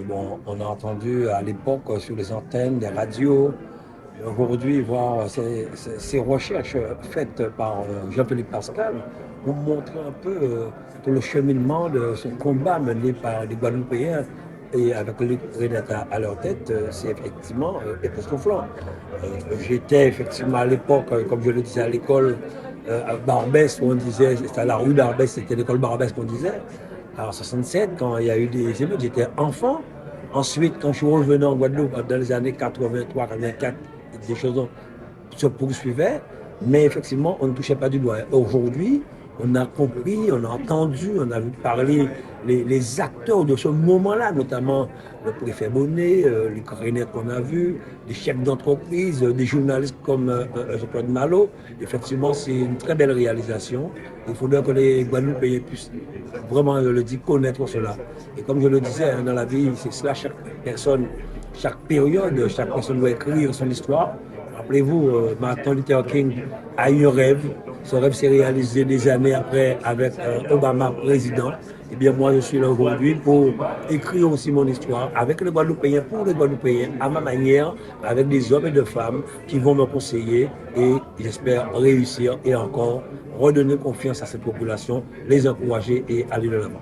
Bon, on a entendu à l'époque sur les antennes des radios, aujourd'hui, voir ces recherches faites par Jean-Philippe Pascal pour montrer un peu tout le cheminement de ce combat mené par les Guadeloupéens et avec Luc Renette à leur tête, c'est effectivement époustouflant. J'étais effectivement à l'époque, comme je le disais à l'école, à Barbès, où on disait, c'était à la rue Barbès, c'était l'école Barbès qu'on disait. En 67, quand il y a eu des émeutes, j'étais enfant. Ensuite, quand je suis revenu en Guadeloupe dans les années 83, 84, des choses se poursuivaient, mais effectivement, on ne touchait pas du doigt. Aujourd'hui, on a compris, on a entendu, on a vu parler les acteurs de ce moment-là, notamment le préfet Bonnet, les Corinnettes qu'on a vus, les chefs d'entreprise, des journalistes comme Jean-Claude Malo. Effectivement, c'est une très belle réalisation. Il faudrait que les Guadeloupéens puissent vraiment, je le dis, connaître cela. Et comme je le disais, dans la vie, c'est cela, chaque personne, chaque période, chaque personne doit écrire son histoire. Rappelez-vous, Martin Luther King a eu un rêve. Ce rêve s'est réalisé des années après avec Obama président. Eh bien, moi, je suis là aujourd'hui pour écrire aussi mon histoire avec les Guadeloupéens, pour les Guadeloupéens, à ma manière, avec des hommes et des femmes qui vont me conseiller et j'espère réussir et encore redonner confiance à cette population, les encourager et aller de l'avant.